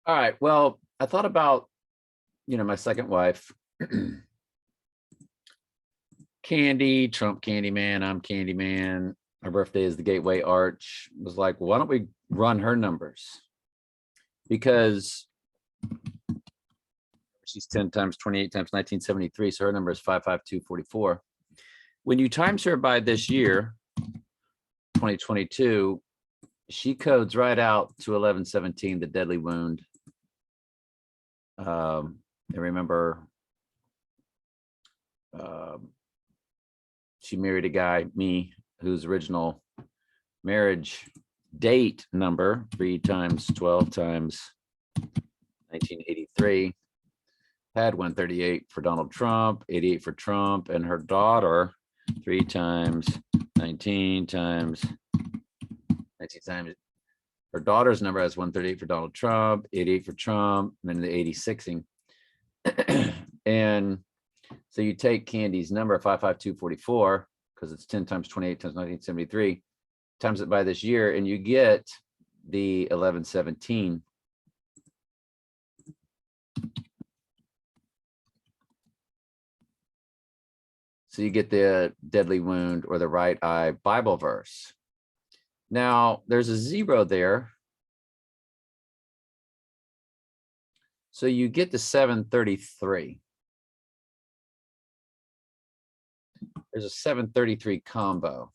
All right. Well, I thought about, my second wife, Candy, Trump Candyman, I'm Candyman. Her birthday is the Gateway Arch. Was like, why don't we run her numbers? Because she's 10 times 28 times 1973. So her number is 55244. When you times her by this year, 2022, she codes right out to 1117, the deadly wound. I remember she married a guy, me, whose original marriage date number 3 times 12 times 1983 had 138 for Donald Trump, 88 for Trump, and her daughter 3 times 19 times 19 times. Her daughter's number has 138 for Donald Trump, 88 for Trump, and then the 86ing. And so you take Candy's number 55244 because it's 10 times 28 times 1973, times it by this year, and you get the 1117. So you get the deadly wound or the right eye Bible verse. Now there's a 0 there. So you get to 733. There's a 733 combo.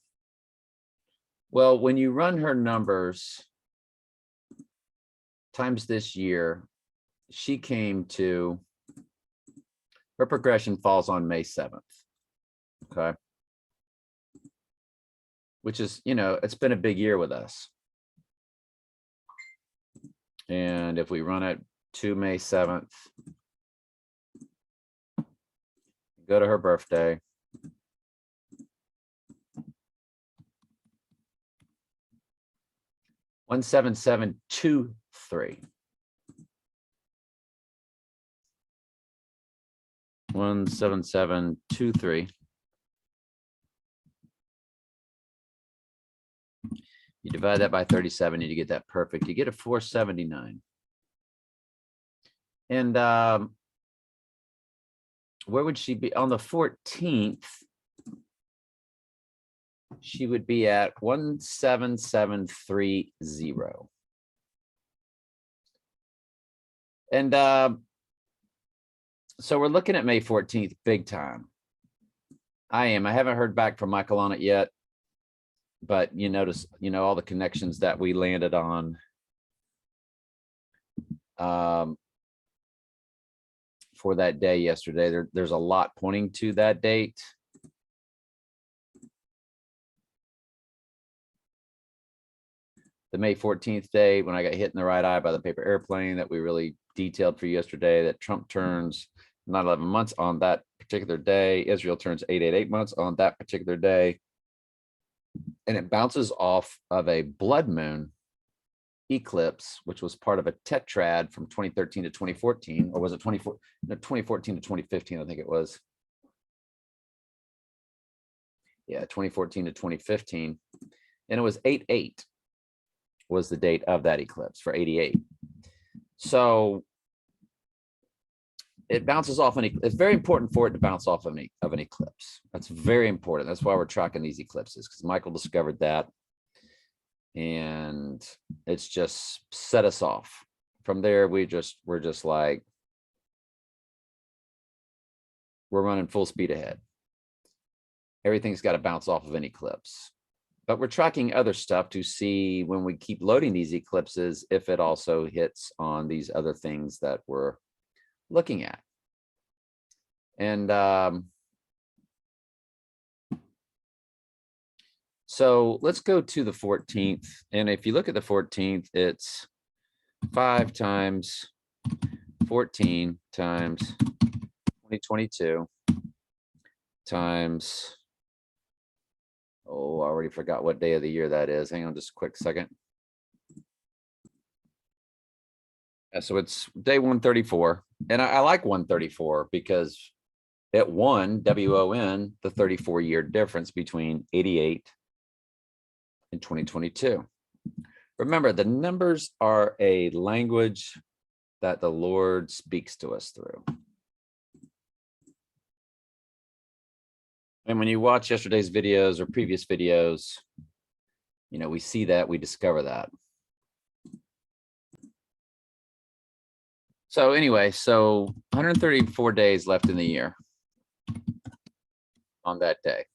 Well, when you run her numbers times this year, she came to, her progression falls on May 7th. Okay. Which is, it's been a big year with us. And if we run it to May 7th, go to her birthday. One 17723. 17723. You divide that by 37 and you get that perfect. You get a 479. And where would she be on the 14th? She would be at 17730. And so we're looking at May 14th, big time. I haven't heard back from Michael on it yet, but you notice, all the connections that we landed on. For that day yesterday, there's a lot pointing to that date. The May 14th day, when I got hit in the right eye by the paper airplane that we really detailed for you yesterday, that Trump turns 9/11 months on that particular day. Israel turns 888 months on that particular day. And it bounces off of a blood moon eclipse, which was part of a tetrad from 2013 to 2014, or was it 2014 to 2015? I think it was. Yeah, 2014 to 2015. And it was 88 was the date of that eclipse for 88. So it bounces off it's very important for it to bounce off of an eclipse. That's very important. That's why we're tracking these eclipses, because Michael discovered that. And it's just set us off. From there, we're just like, we're running full speed ahead. Everything's got to bounce off of an eclipse. But we're tracking other stuff to see, when we keep loading these eclipses, if it also hits on these other things that we're looking at. And so let's go to the 14th. And if you look at the 14th, it's 5 times 14 times 2022 times, I already forgot what day of the year that is. Hang on just a quick second. So it's day 134. And I like 134 because it won, WON, the 34-year difference between 88 and 2022. Remember, the numbers are a language that the Lord speaks to us through. And when you watch yesterday's videos or previous videos, you know, we see that, we discover that. So anyway, so 134 days left in the year on that day.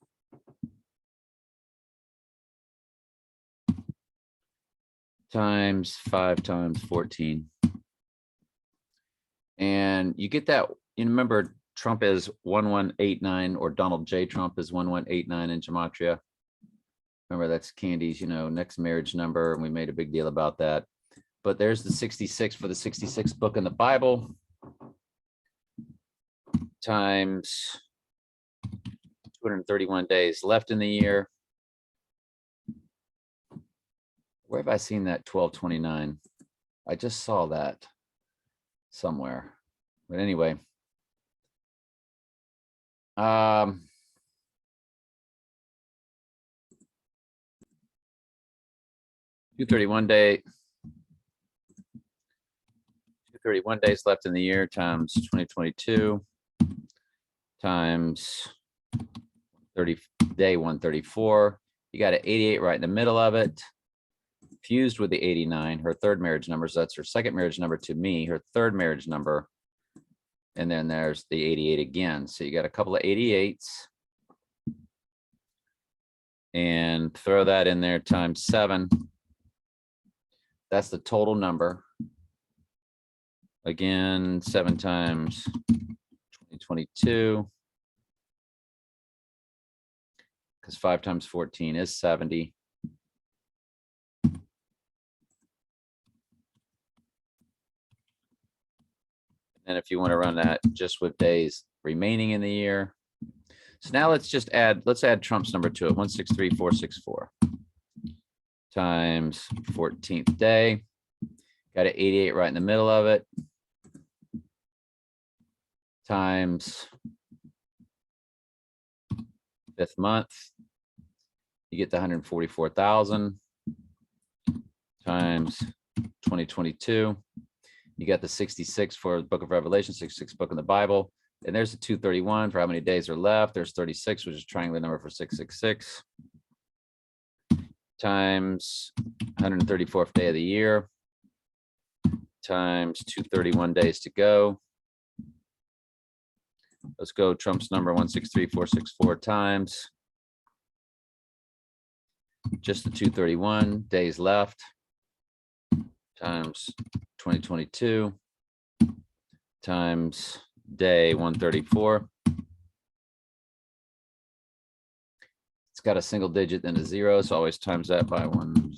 Times 5 times 14. And you get that, you remember Trump is 1189, or Donald J. Trump is 1189 in Gematria. Remember, that's Candy's, you know, next marriage number, and we made a big deal about that. But there's the 66 for the 66th book in the Bible, times 231 days left in the year. Where have I seen that 1229? I just saw that somewhere. But anyway, 231 days left in the year times 2022 times 30 day 134. You got an 88 right in the middle of it, fused with the 89, her third marriage number. So that's her second marriage number to me, her third marriage number. And then there's the 88 again. So you got a couple of 88s. And throw that in there times 7. That's the total number. Again, 7 times 2022. Because 5 times 14 is 70. And if you want to run that just with days remaining in the year. So now let's add Trump's number to it, 163464 times 14th day. Got an 88 right in the middle of it, times 5th month. You get the 144,000 times 2022. You got the 66 for the book of Revelation, 66 book in the Bible. And there's the 231 for how many days are left. There's 36, which is triangular number for 666. Times 134th day of the year. Times 231 days to go. Let's go Trump's number 163464 times just the 231 days left times 2022 times day 134. It's got a single digit and a 0, so always times that by 1.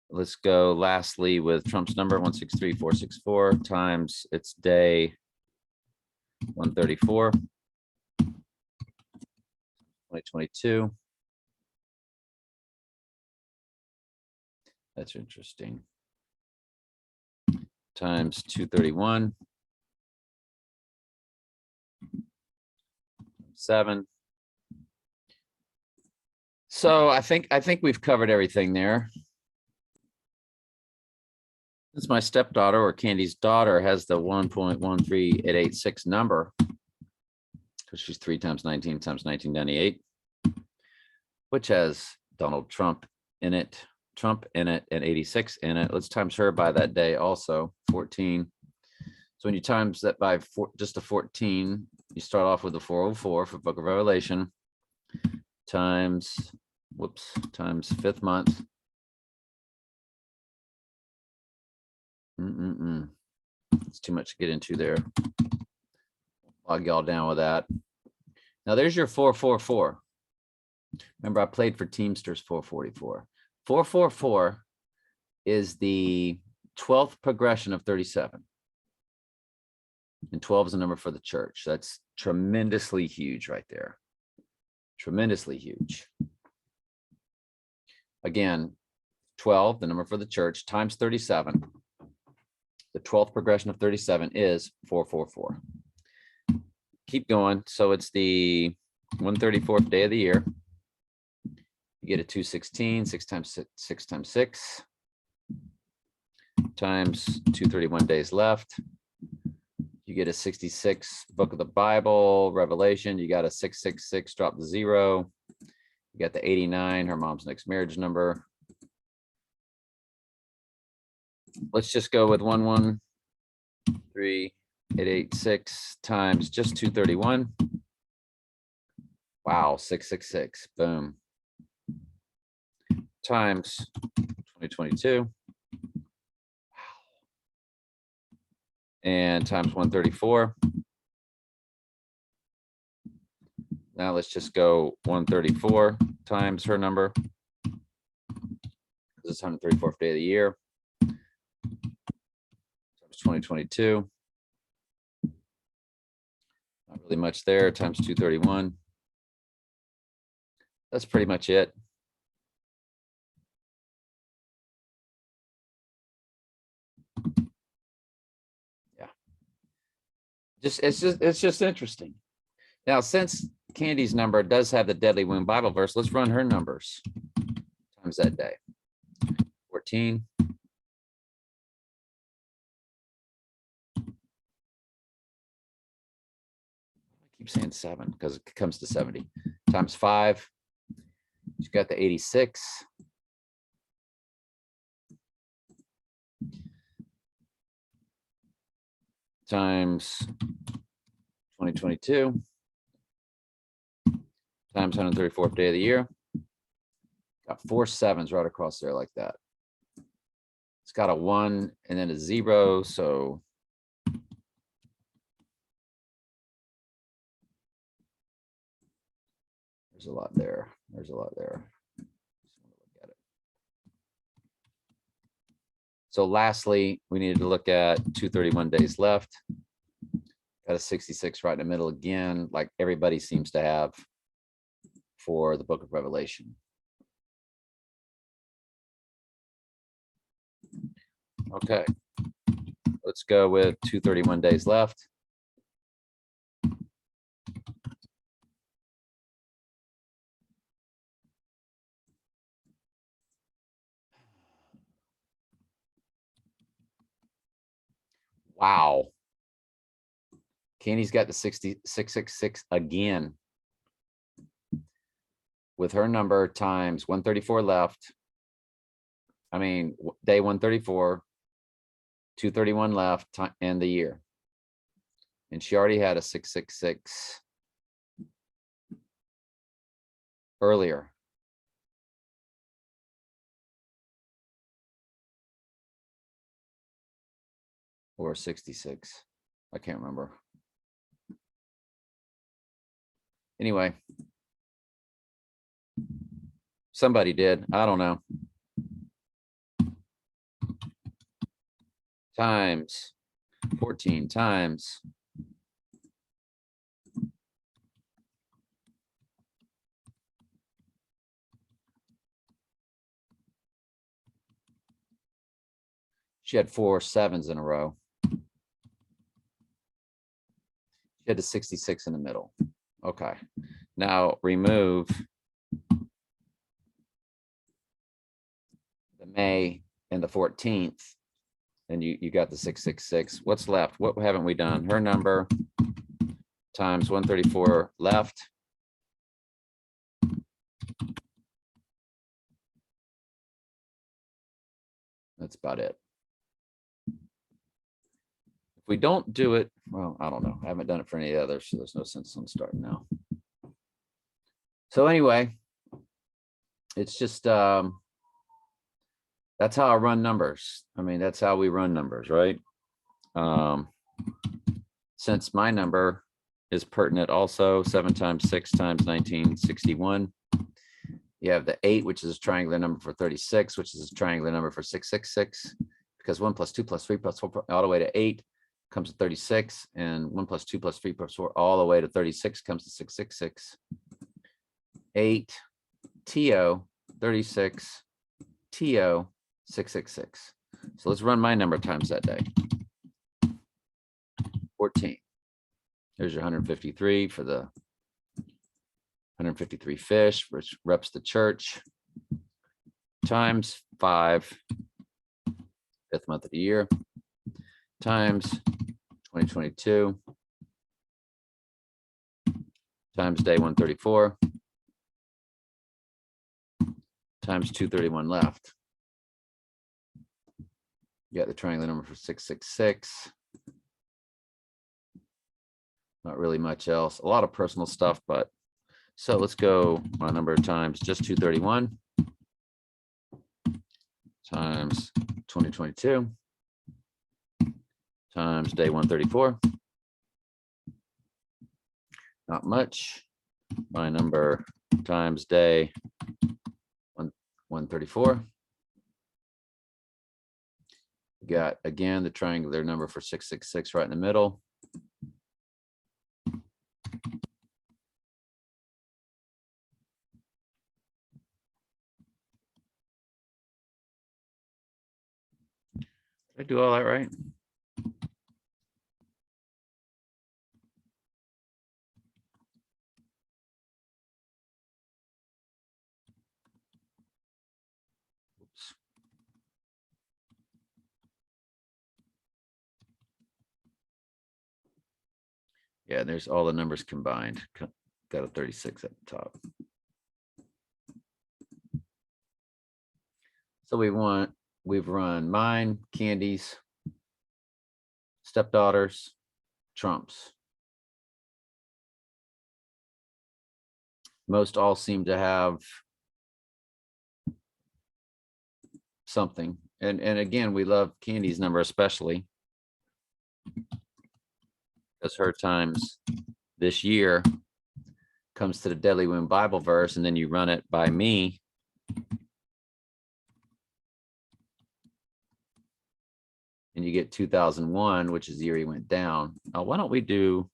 Let's go lastly with Trump's number 163464 times its day 134. 2022. That's interesting. Times 231. 7. So I think we've covered everything there. Since my stepdaughter, or Candy's daughter, has the 1.13886 number, because she's 3 times 19 times 1998, which has Donald Trump in it, and 86 in it. Let's times her by that day also, 14. So when you times that by just a 14, you start off with the 404 for Book of Revelation, times 5th month. It's too much to get into there. Log y'all down with that. Now there's your 444. Remember, I played for Teamsters 444. 444 is the 12th progression of 37. And 12 is the number for the church. That's tremendously huge right there. Tremendously huge. Again, 12, the number for the church, times 37. The 12th progression of 37 is 444. Keep going. So it's the 134th day of the year. You get a 216, 6 times 6 times 6. times 231 days left. You get a 66 book of the Bible, Revelation. You got a 666, drop the 0. You got the 89, her mom's next marriage number. Let's just go with 113,886 times just 231. Wow, 666, boom. Times 2022. And times 134. Now let's just go 134 times her number. This is 134th day of the year. Times 2022. Not really much there, times 231. That's pretty much it. It's just interesting. Now, since Candy's number does have the Deadly Wound Bible verse, let's run her numbers times that day. 14. I keep saying 7 because it comes to 70. Times 5. She's got the 86. Times 2022 times 134th day of the year. Got 4 7s right across there like that. It's got a 1 and then a 0, so there's a lot there. There's a lot there. Look at it. So lastly, we needed to look at 231 days left. Got a 66 right in the middle again, like everybody seems to have for the book of Revelation. Okay, let's go with 231 days left. Wow. Candy's got the 666 again. With her number times 134 left. I mean, day 134, 231 left, and the year. And she already had a 666 earlier. Or 66. I can't remember. Anyway. Somebody did. I don't know. Times 14 times. She had 4 7s in a row. She had a 66 in the middle. Okay. Now remove the May and the 14th. And you got the 666. What's left? What haven't we done? Her number times 134 left. That's about it. If we don't do it, well, I don't know. I haven't done it for any others, so there's no sense on starting now. So anyway, it's just that's how I run numbers. I mean, that's how we run numbers, right? Since my number is pertinent also, 7 times 6 times 1961. You have the 8, which is a triangular number for 36, which is a triangular number for 666, because 1 plus 2 plus 3 plus 4 all the way to 8 comes to 36, and 1 plus 2 plus 3 plus 4 all the way to 36 comes to 666. 8 TO 36 TO 666. So let's run my number times that day. 14. There's your 153 for the 153 fish, which reps the church, times 5. 5th month of the year, times 2022, times day 134, times 231 left. You got the triangular number for 666. Not really much else. A lot of personal stuff, but so let's go my number of times just 231 times 2022 times day 134. Not much. My number times day 134. Got again the triangular number for 666 right in the middle. Did I do all that right? Oops. Yeah, there's all the numbers combined. Got a 36 at the top. So we've run mine, Candy's, stepdaughters, Trump's. Most all seem to have something. And again, we love Candy's number especially, because her times this year comes to the Deadly Wound Bible verse, and then you run it by me. And you get 2001, which is the year he went down. Why don't we do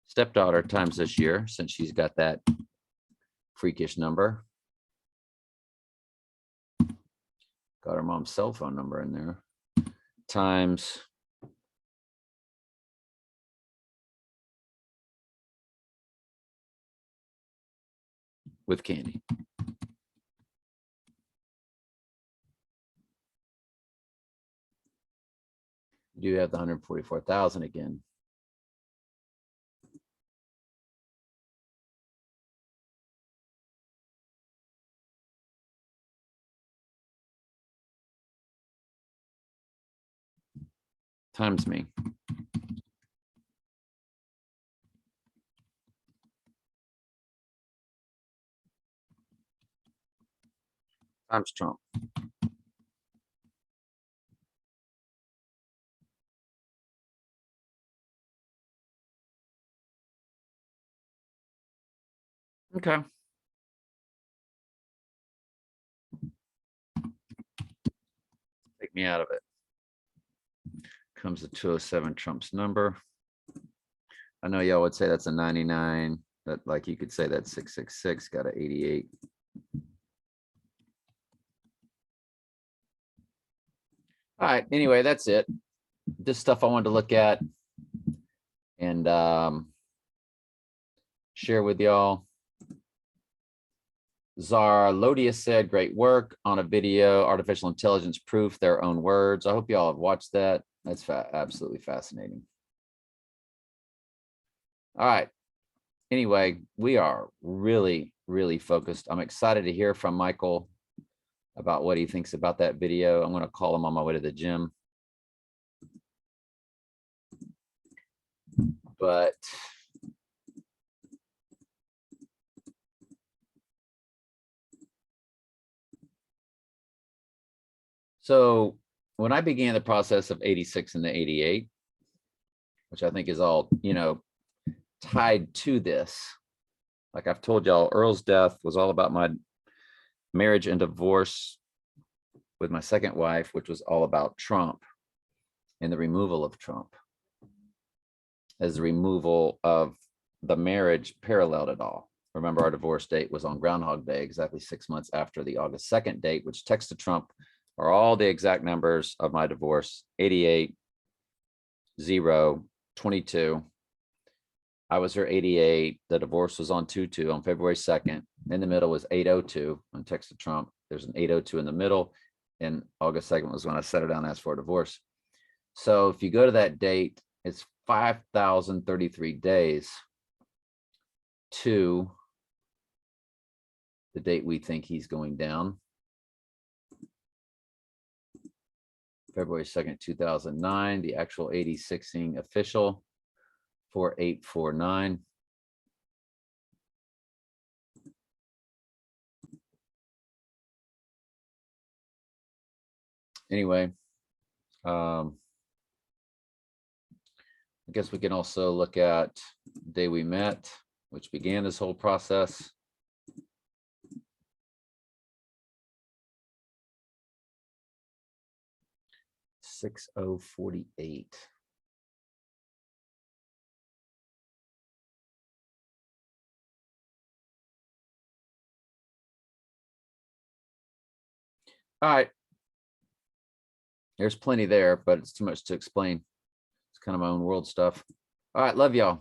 stepdaughter times this year, since she's got that freakish number. Got her mom's cell phone number in there. Times with Candy. You do have the 144,000 again. Times me. Times Trump. Okay. Take me out of it. Comes to 207, Trump's number. I know y'all would say that's a 99, but like you could say that's 666, got an 88. All right, anyway, that's it. This stuff I wanted to look at and share with y'all. Zara Lodia said, great work on a video, artificial intelligence proof, their own words. I hope y'all have watched that. That's absolutely fascinating. All right. Anyway, we are really, really focused. I'm excited to hear from Michael about what he thinks about that video. I'm going to call him on my way to the gym. But so when I began the process of 86 and the 88, which I think is all, you know, tied to this, like I've told y'all, Earl's death was all about my marriage and divorce with my second wife, which was all about Trump and the removal of Trump, as the removal of the marriage paralleled it all. Remember, our divorce date was on Groundhog Day, exactly 6 months after the August 2nd date, which text to Trump are all the exact numbers of my divorce: 88, 0, 22. I was her 88. The divorce was on 2/2 on February 2nd. In the middle was 802 on text to Trump. There's an 802 in the middle. and August 2nd was when I set her down and asked for a divorce. So if you go to that date, it's 5,033 days to the date we think he's going down. February 2nd, 2009, the actual 86ing official, 4849. Anyway, I guess we can also look at the day we met, which began this whole process. $6,048. All right. There's plenty there, but it's too much to explain. It's kind of my own world stuff. All right. Love y'all.